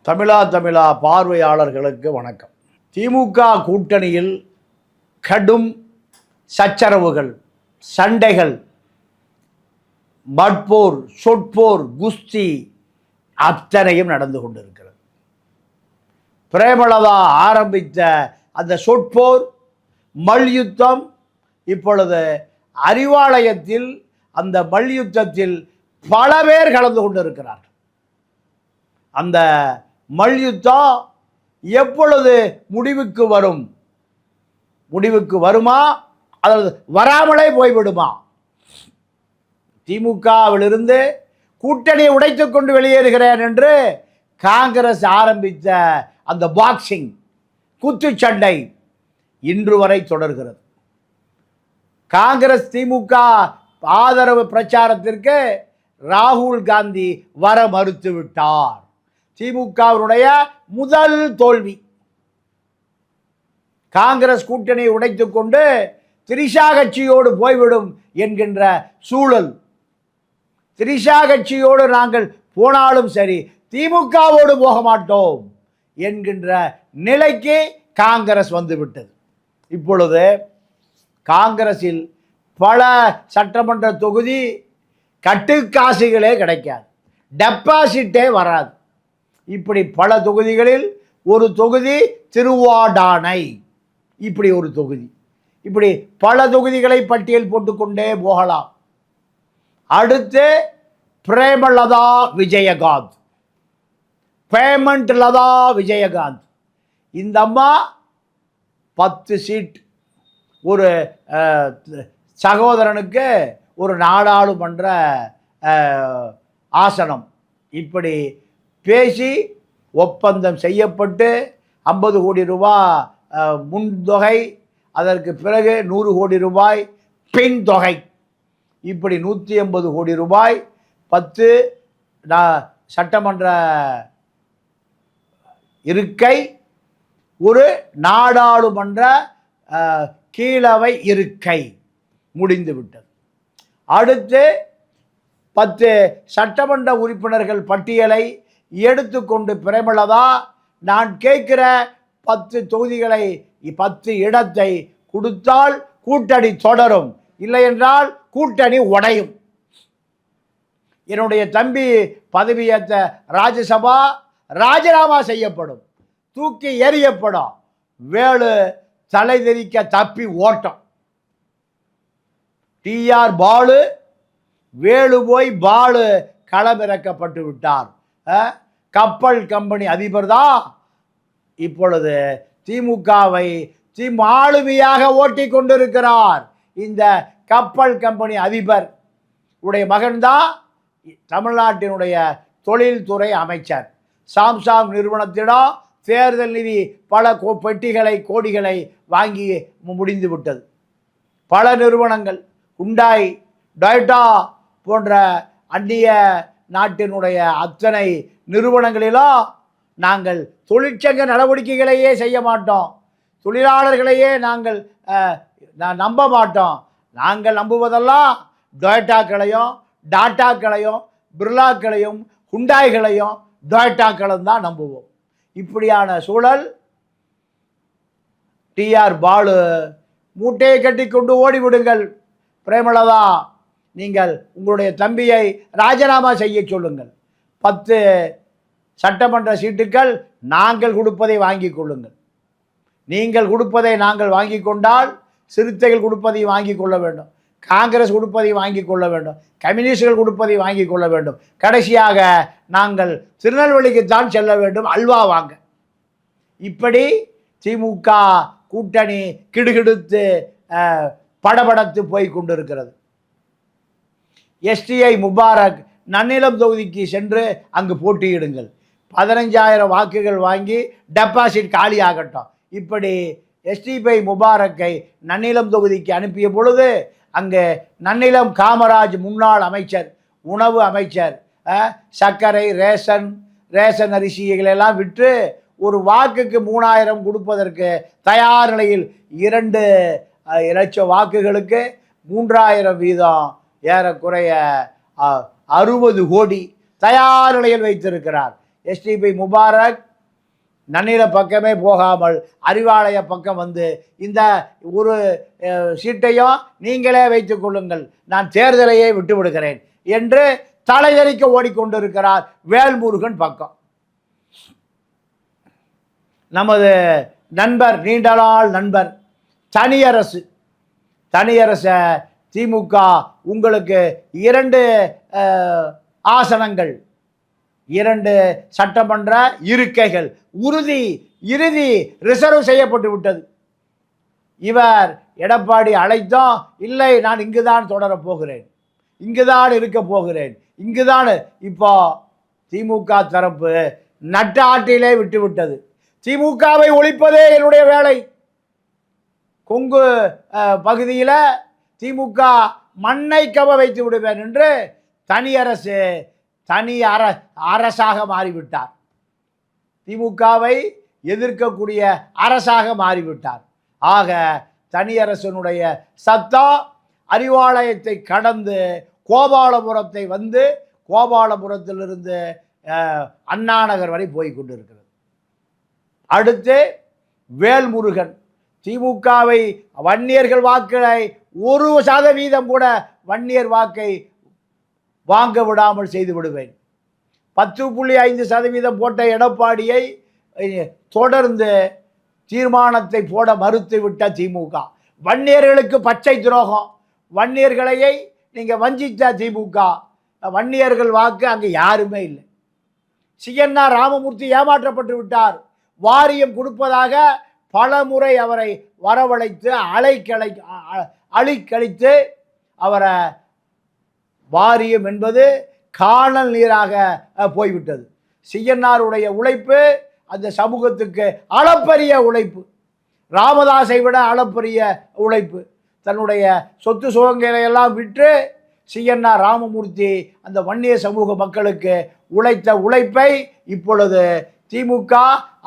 தமிழா பார்வையாளர்களுக்கு வணக்கம். திமுக கூட்டணியில் கடும் சச்சரவுகள், சண்டைகள், மட்போர், சொற்போர், குஸ்தி அத்தனையும் நடந்து கொண்டிருக்கிறது. பிரேமலதா ஆரம்பித்த அந்த சொற்போர் மல்யுத்தம் இப்பொழுது அறிவாலயத்தில் அந்த மல்யுத்தத்தில் பல பேர் கலந்து கொண்டிருக்கிறார்கள். அந்த மல்யுத்தம் எப்பொழுது முடிவுக்கு வரும், முடிவுக்கு வருமா அல்லது வராமலே போய்விடுமா? திமுகவிலிருந்து கூட்டணியை உடைத்துக் கொண்டு வெளியேறுகிறேன் என்று காங்கிரஸ் ஆரம்பித்த அந்த பாக்ஸிங் குத்துச்சண்டை இன்று வரை தொடர்கிறது. காங்கிரஸ் திமுக ஆதரவு பிரச்சாரத்திற்கு ராகுல் காந்தி வர மறுத்துவிட்டார். திமுகவினுடைய முதல் தோல்வி. காங்கிரஸ் கூட்டணியை உடைத்துக் கொண்டு திரிஷா கட்சியோடு போய்விடும் என்கின்ற சூழல். திரிஷா கட்சியோடு நாங்கள் போனாலும் சரி, திமுகவோடு போக மாட்டோம் என்கின்ற நிலைக்கு காங்கிரஸ் வந்துவிட்டது. இப்பொழுது காங்கிரஸில் பல சட்டமன்ற தொகுதி கட்டுக்காசுகளே கிடைக்காது, டெபாசிட்டே வராது. இப்படி பல தொகுதிகளில் ஒரு தொகுதி திருவாடானை, இப்படி ஒரு தொகுதி, இப்படி பல தொகுதிகளை பட்டியல் போட்டுக்கொண்டே போகலாம். அடுத்து பிரேமலதா விஜயகாந்த், பேமெண்ட் லதா விஜயகாந்த். இந்த அம்மா 10 சீட், ஒரு சகோதரனுக்கு ஒரு நாடாளுமன்ற ஆசனம், இப்படி பேசி ஒப்பந்தம் செய்யப்பட்டு 50 கோடி ரூபாய் முன்தொகை, அதற்கு பிறகு 100 கோடி ரூபாய் பின் தொகை, இப்படி 180 கோடி ரூபாய் 10 சட்டமன்ற இருக்கை, ஒரு நாடாளுமன்ற கீழவை இருக்கை முடிந்துவிட்டது. அடுத்து 10 சட்டமன்ற உறுப்பினர்கள் பட்டியலை எடுத்துக்கொண்டு பிரேமலதா, நான் கேட்கிற 10 தொகுதிகளை, 10 இடத்தை கொடுத்தால் கூட்டணி தொடரும், இல்லை என்றால் கூட்டணி உடையும். என்னுடைய தம்பி பதவியேற்ற ராஜ்யசபா ராஜினாமா செய்யப்படும், தூக்கி எறியப்படும். வேலு தலை தெறிக்க தப்பி ஓட்டம். டிஆர் பாலு, வேலு போய் பாலு களமிறக்கப்பட்டு விட்டார். கப்பல் கம்பெனி அதிபர் தான் இப்பொழுது திமுகவை ஆளுமையாக ஓட்டி கொண்டிருக்கிறார். இந்த கப்பல் கம்பெனி அதிபர் உடைய மகன்தான் தமிழ்நாட்டினுடைய தொழில்துறை அமைச்சர். சாம்சங் நிறுவனத்திடம் தேர்தல் நிதி பல பெட்டிகளை, கோடிகளை வாங்கி முடிந்து விட்டது. பல நிறுவனங்கள், ஹுண்டாய், டொயோட்டா போன்ற அந்நிய நாட்டினுடைய அத்தனை நிறுவனங்களிலும் நாங்கள் தொழிற்சங்க நடவடிக்கைகளையே செய்ய மாட்டோம், தொழிலாளர்களையே நாங்கள் நம்ப மாட்டோம். நாங்கள் நம்புவதெல்லாம் டொயோட்டாக்களையும், டாட்டாக்களையும், பிர்லாக்களையும், ஹுண்டாய்களையும், டொயோட்டாக்களும் தான் நம்புவோம். இப்படியான சூழல். டிஆர் பாலு, மூட்டையை கட்டி கொண்டு ஓடிவிடுங்கள். பிரேமலதா, நீங்கள் உங்களுடைய தம்பியை ராஜினாமா செய்ய சொல்லுங்கள். 10 சட்டமன்ற சீட்டுகள் நாங்கள் கொடுப்பதை வாங்கி கொள்ளுங்கள். நீங்கள் கொடுப்பதை நாங்கள் வாங்கி கொண்டால் சிறுத்தைகள் கொடுப்பதை வாங்கி கொள்ள வேண்டும், காங்கிரஸ் கொடுப்பதை வாங்கி கொள்ள வேண்டும், கம்யூனிஸ்டுகள் கொடுப்பதை வாங்கி கொள்ள வேண்டும். கடைசியாக நாங்கள் திருநெல்வேலிக்குத்தான் செல்ல வேண்டும் அல்வா வாங்க. இப்படி திமுக கூட்டணி கிடுகிடுத்து படபடத்து போய் கொண்டிருக்கிறது. எஸ்டிஐ முபாரக் நன்னிலம் தொகுதிக்கு சென்று அங்கு போட்டியிடுங்கள், 15,000 வாக்குகள் வாங்கி டெபாசிட் காலி ஆகட்டும். இப்படி எஸ்டிஐ முபாரக்கை நன்னிலம் தொகுதிக்கு அனுப்பிய பொழுது அங்கே நன்னிலம் காமராஜ் முன்னாள் அமைச்சர், உணவு அமைச்சர், சர்க்கரை, ரேஷன் அரிசிகளெல்லாம் விற்று ஒரு வாக்குக்கு 3,000 கொடுப்பதற்கு தயார் நிலையில் 2 லட்சம் வாக்குகளுக்கு 3,000 வீதம், ஏறக்குறைய 60 கோடி தயார் நிலையில் வைத்திருக்கிறார். எஸ்டிபி முபாரக் நன்னில பக்கமே போகாமல் அறிவாலய பக்கம் வந்து இந்த ஒரு சீட்டையும் நீங்களே வைத்துக் கொள்ளுங்கள், நான் தேர்தலையே விட்டு விடுகிறேன் என்று தலைதறிக்க ஓடிக்கொண்டிருக்கிறார் வேல்முருகன் பக்கம். நமது நண்பர், நீண்ட நாள் நண்பர் தனியரச திமுக உங்களுக்கு 2 ஆசனங்கள், 2 சட்டமன்ற இருக்கைகள் இறுதி ரிசர்வ் செய்யப்பட்டு விட்டது. இவர் எடப்பாடி அழைத்தோம், இல்லை நான் இங்குதான் தொடரப் போகிறேன், இங்குதான் இருக்க போகிறேன், இங்குதான். இப்போ திமுக தரப்பு நட்டாட்டிலே விட்டுவிட்டது. திமுகவை ஒழிப்பதே என்னுடைய வேலை. கொங்கு பகுதியில் திமுக மண்ணை கவ வைத்து விடுவேன் என்று தனி அரசாக மாறிவிட்டார். திமுகவை எதிர்க்கக்கூடிய அரசாக மாறிவிட்டார். ஆக தனியரசனுடைய சத்தம் அறிவாலயத்தை கடந்து கோபாலபுரத்தை வந்து கோபாலபுரத்திலிருந்து அண்ணாநகர் வரை போய் கொண்டிருக்கிறது. அடுத்து வேல்முருகன் திமுகவை வன்னியர்கள் வாக்களை 1% கூட வன்னியர் வாக்கை வாங்க விடாமல் செய்து விடுவேன். 10.5% போட்ட எடப்பாடியை தொடர்ந்து தீர்மானத்தை போட மறுத்து விட்ட திமுக. வன்னியர்களுக்கு பச்சை துரோகம், வன்னியர்களையை நீங்கள் வஞ்சித்த திமுக. வன்னியர்கள் வாக்கு அங்கே யாருமே இல்லை. சிஎன்ஆர் ராமமூர்த்தி ஏமாற்றப்பட்டு விட்டார். வாரியம் கொடுப்பதாக பல முறை அவரை வரவழைத்து அழிக்கழித்து அவரை வாரியம் என்பது காணல் நீராக போய்விட்டது. சிஎன்ஆருடைய உழைப்பு அந்த சமூகத்துக்கு அளப்பரிய உழைப்பு, ராமதாஸை விட அளப்பரிய உழைப்பு. தன்னுடைய சொத்து சுகங்களை எல்லாம் விற்று சிஎன்ஆர் ராமமூர்த்தி அந்த வன்னிய சமூக மக்களுக்கு உழைத்த உழைப்பை இப்பொழுது திமுக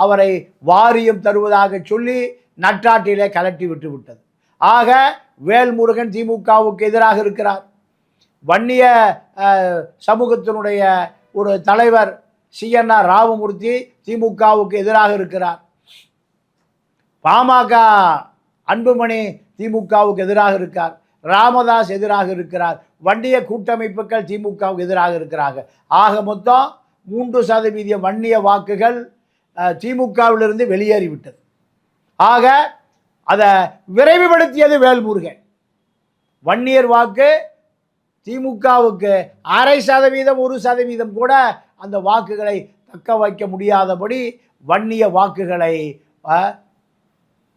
அவரை வாரியம் தருவதாக சொல்லி நட்டாட்டிலே கலட்டி விட்டு விட்டது. ஆக வேல்முருகன் திமுகவுக்கு எதிராக இருக்கிறார். வன்னிய சமூகத்தினுடைய ஒரு தலைவர் சிஎன்ஆர் ராமமூர்த்தி திமுகவுக்கு எதிராக இருக்கிறார். பாமக அன்புமணி திமுகவுக்கு எதிராக இருக்கார். ராமதாஸ் எதிராக இருக்கிறார். வன்னிய கூட்டமைப்புகள் திமுகவுக்கு எதிராக இருக்கிறார்கள். ஆக மொத்தம் 3% வன்னிய வாக்குகள் திமுகவிலிருந்து வெளியேறிவிட்டது. ஆக அதை விரைவுபடுத்தியது வேல்முருகன். வன்னியர் வாக்கு திமுகவுக்கு 0.5% 1% கூட அந்த வாக்குகளை தக்க வைக்க முடியாதபடி வன்னிய வாக்குகளை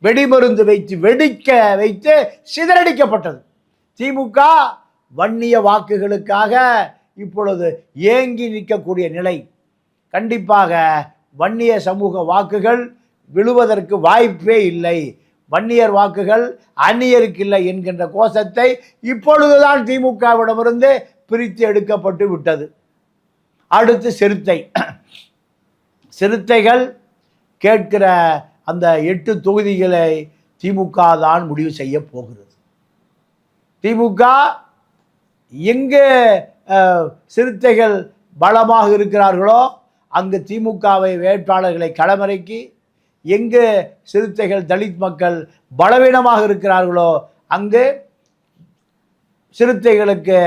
வெடிமருந்து வெடிக்க வைத்து சிதறடிக்கப்பட்டது. திமுக வன்னிய வாக்குகளுக்காக இப்பொழுது ஏங்கி நிற்கக்கூடிய நிலை. கண்டிப்பாக வன்னிய சமூக வாக்குகள் விழுவதற்கு வாய்ப்பே இல்லை. வன்னியர் வாக்குகள் அந்நியருக்கு இல்லை என்கின்ற கோஷத்தை இப்பொழுதுதான் திமுகவிடமிருந்து பிரித்து எடுக்கப்பட்டு விட்டது. அடுத்து சிறுத்தைகள் கேட்கிற அந்த 8 தொகுதிகளை திமுக தான் முடிவு செய்ய போகிறது. திமுக எங்கே சிறுத்தைகள் பலமாக இருக்கிறார்களோ அங்கு திமுகவை வேட்பாளர்களை களமிறக்கி, எங்கு சிறுத்தைகள் தலித் மக்கள் பலவீனமாக இருக்கிறார்களோ அங்கு சிறுத்தைகளுக்கு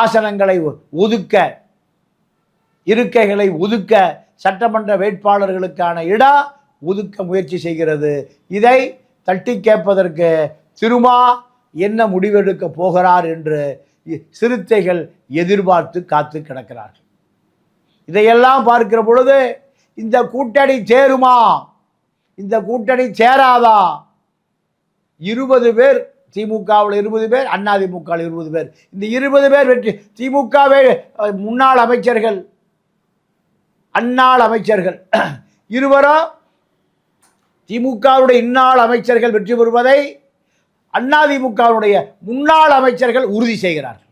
ஆசனங்களை ஒதுக்க, இருக்கைகளை ஒதுக்க, சட்டமன்ற வேட்பாளர்களுக்கான இடம் ஒதுக்க முயற்சி செய்கிறது. இதை தட்டி கேட்பதற்கு திருமா என்ன முடிவெடுக்க போகிறார் என்று சிறுத்தைகள் எதிர்பார்த்து காத்து கிடக்கிறார்கள். இதையெல்லாம் பார்க்கிற பொழுது இந்த கூட்டணி சேருமா, இந்த கூட்டணி சேராதா? 20 பேர் திமுகவில், 20 பேர் அதிமுகவில், 20 பேர். இந்த 20 பேர் வெற்றி. திமுகவே முன்னாள் அமைச்சர்கள், அந்நாள் அமைச்சர்கள் இருவரும் திமுகவுடைய இந்நாள் அமைச்சர்கள் வெற்றி பெறுவதை அதிமுகவுடைய முன்னாள் அமைச்சர்கள் உறுதி செய்கிறார்கள்.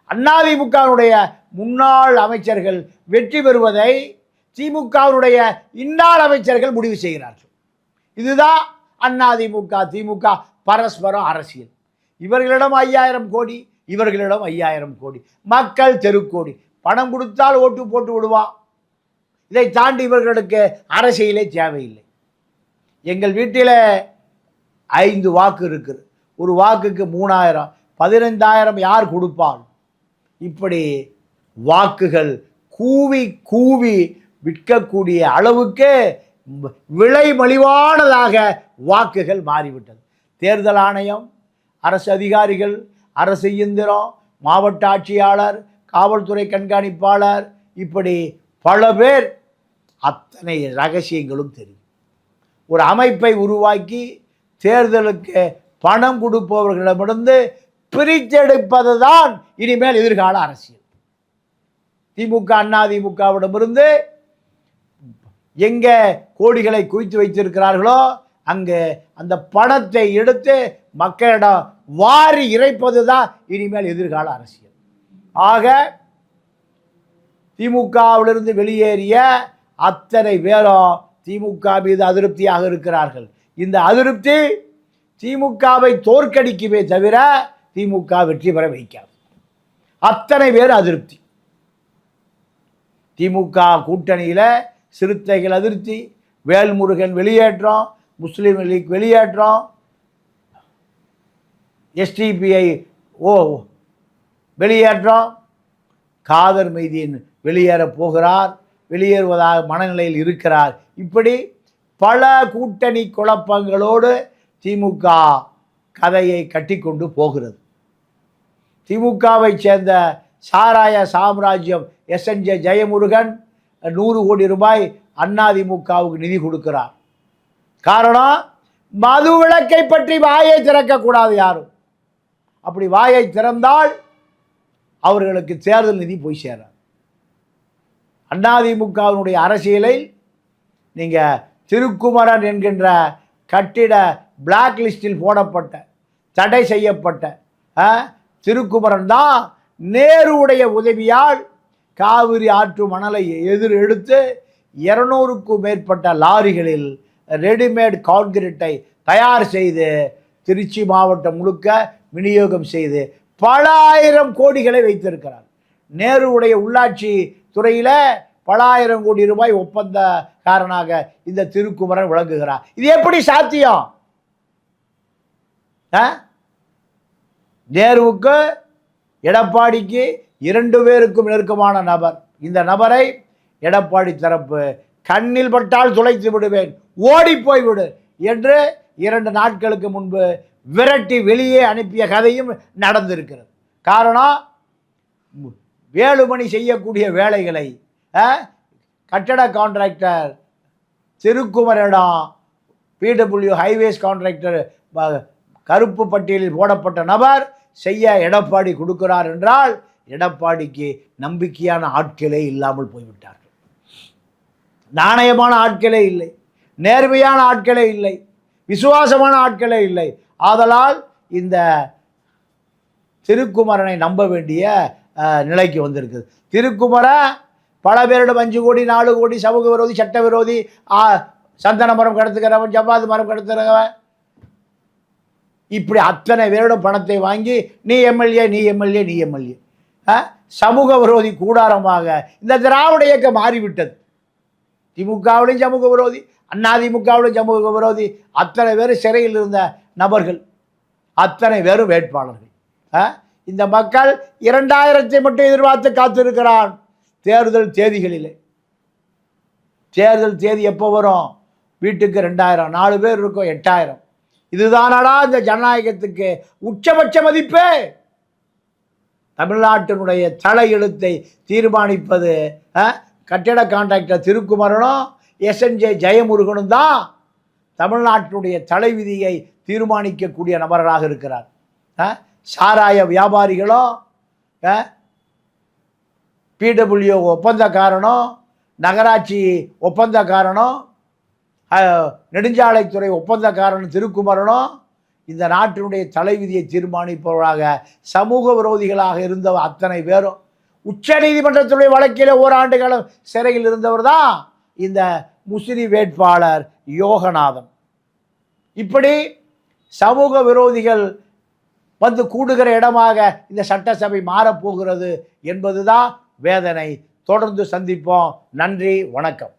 அதிமுகவுடைய முன்னாள் அமைச்சர்கள் வெற்றி பெறுவதை திமுகவுடைய இந்நாள் அமைச்சர்கள் முடிவு செய்கிறார்கள். இதுதான் அதிமுக திமுக பரஸ்பரம் அரசியல். இவர்களிடம் 5000 கோடி, இவர்களிடம் 5000 கோடி. மக்கள் தெருக்கோடி. பணம் கொடுத்தால் ஓட்டு போட்டு விடுவான். இதை தாண்டி இவர்களுக்கு அரசியலே தேவையில்லை. எங்கள் வீட்டில் 5 வாக்கு இருக்குது, ஒரு வாக்குக்கு 3000, 15,000 யார் கொடுப்பால்? இப்படி வாக்குகள் கூவி கூவி விற்கக்கூடிய அளவுக்கு விலை மலிவானதாக வாக்குகள் மாறிவிட்டது. தேர்தல் ஆணையம், அரசு அதிகாரிகள், அரசு இயந்திரம், மாவட்ட ஆட்சியாளர், காவல்துறை கண்காணிப்பாளர், இப்படி பல பேர், அத்தனை ரகசியங்களும் தெரியும். ஒரு அமைப்பை உருவாக்கி தேர்தலுக்கு பணம் கொடுப்பவர்களிடமிருந்து பிரித்தெடுப்பது தான் இனிமேல் எதிர்கால அரசியல். திமுக அதிமுகவிடமிருந்து எங்கே கோடிகளை குவித்து வைத்திருக்கிறார்களோ அங்கே அந்த பணத்தை எடுத்து மக்களிடம் வாரி இறைப்பது தான் இனிமேல் எதிர்கால அரசியல். ஆக திமுகவிலிருந்து வெளியேறிய அத்தனை பேரும் திமுக மீது அதிருப்தியாக இருக்கிறார்கள். இந்த அதிருப்தி திமுகவை தோற்கடிக்குமே தவிர திமுக வெற்றி பெற வைக்காது. அத்தனை பேர் அதிருப்தி. திமுக கூட்டணியில் சிறுத்தைகள் அதிருப்தி, வேல்முருகன் வெளியேற்றம், முஸ்லீம் லீக் வெளியேற்றம், எஸ்டிபிஐ வெளியேற்றம், காதர் மைதீன் வெளியேறப் போகிறார், வெளியேறுவதாக மனநிலையில் இருக்கிறார். இப்படி பல கூட்டணி குழப்பங்களோடு திமுக கதையை கட்டிக்கொண்டு போகிறது. திமுகவை சேர்ந்த சாராய சாம்ராஜ்யம் எஸ்என்ஜே ஜெயமுருகன் 100 கோடி ரூபாய் அதிமுகவுக்கு நிதி கொடுக்கிறார். காரணம், மது விலக்கை பற்றி வாயை திறக்கக்கூடாது யாரும். அப்படி வாயை திறந்தால் அவர்களுக்கு தேர்தல் நிதி போய் சேராது. அதிமுகவினுடைய அரசியலில் நீங்கள் திருக்குமரன் என்கின்ற கட்டிட பிளாக் லிஸ்டில் போடப்பட்ட, தடை செய்யப்பட்ட திருக்குமரன் தான் நேருடைய உதவியால் காவிரி ஆற்று மணலை எடுத்து 200க்கும் மேற்பட்ட லாரிகளில் ரெடிமேட் கான்கிரீட்டை தயார் செய்து திருச்சி மாவட்டம் முழுக்க விநியோகம் செய்து பல ஆயிரம் கோடிகளை வைத்திருக்கிறார். நேருடைய உள்ளாட்சி துறையில் பல ஆயிரம் கோடி ரூபாய் ஒப்பந்தக்காரனாக இந்த திருக்குமரன் விளங்குகிறார். இது எப்படி சாத்தியம்? நேருவுக்கு எடப்பாடிக்கு 2 பேருக்கும் நெருக்கமான நபர். இந்த நபரை எடப்பாடி தரப்பு கண்ணில் பட்டால் துளைத்து விடுவேன், ஓடி போய்விடு என்று 2 நாட்களுக்கு முன்பு விரட்டி வெளியே அனுப்பிய கதையும் நடந்திருக்கிறது. காரணம், வேலுமணி செய்யக்கூடிய வேலைகளை கட்டட கான்ட்ராக்டர் திருக்குமரிடம் பிடபிள்யூ ஹைவேஸ் கான்ட்ராக்டர் கருப்பு பட்டியலில் போடப்பட்ட நபர் செய்ய எடப்பாடி கொடுக்கிறார் என்றால் எடப்பாடிக்கு நம்பிக்கையான ஆட்களே இல்லாமல் போய்விட்டார்கள். நாணயமான ஆட்களே இல்லை, நேர்மையான ஆட்களே இல்லை, விசுவாசமான ஆட்களே இல்லை. ஆதலால் இந்த திருக்குமரனை நம்ப வேண்டிய நிலைக்கு வந்திருக்குது. திருக்குமரன் பல பேரிடம் 5 கோடி 4 கோடி சமூக விரோதி, சட்ட விரோதி, சந்தன மரம் கடத்துக்கிறவன், ஜவ்வாது மரம் கடத்துகிறவன், இப்படி அத்தனை பேரிடம் பணத்தை வாங்கி நீ எம்எல்ஏ நீ எம்எல்ஏ நீ எம்எல்ஏ சமூக விரோதி கூடாரமாக இந்த திராவிட இயக்கம் மாறிவிட்டது. திமுகவிலும் சமூக விரோதி, அதிமுகவிலும் சமூக விரோதி, அத்தனை பேர் சிறையில் இருந்த நபர்கள், அத்தனை பேரும் வேட்பாளர்கள். இந்த மக்கள் 2000 மட்டும் எதிர்பார்த்து காத்திருக்கிறான். தேர்தல் தேதிகளிலே தேர்தல் தேதி எப்போ வரும்? வீட்டுக்கு 2000, 4 பேர் இருக்கும் 8000. இதுதானடா இந்த ஜனநாயகத்துக்கு உச்சபட்ச மதிப்பே. தமிழ்நாட்டினுடைய தலையெழுத்தை தீர்மானிப்பது கட்டிட கான்ட்ராக்டர் திருக்குமரனும் எஸ்என்ஜே ஜெயமுருகனும் தான் தமிழ்நாட்டினுடைய தலைவிதியை தீர்மானிக்கக்கூடிய நபர்களாக இருக்கிறார். சாராய வியாபாரிகளும் பிடபிள்யூ ஒப்பந்தக்காரனும் நகராட்சி ஒப்பந்தக்காரனும் நெடுஞ்சாலைத்துறை ஒப்பந்தக்காரன் திருக்குமரனும் இந்த நாட்டினுடைய தலைவிதியை தீர்மானிப்பவர்களாக சமூக விரோதிகளாக இருந்த அத்தனை பேரும் உச்ச நீதிமன்றத்துடைய வழக்கில் ஓராண்டு காலம் சிறையில் இருந்தவர் தான் இந்த முஸ்லிம் வேட்பாளர் யோகநாதன். இப்படி சமூக விரோதிகள் வந்து கூடுகிற இடமாக இந்த சட்டசபை மாறப்போகிறது என்பதுதான் வேதனை. தொடர்ந்து சந்திப்போம். நன்றி, வணக்கம்.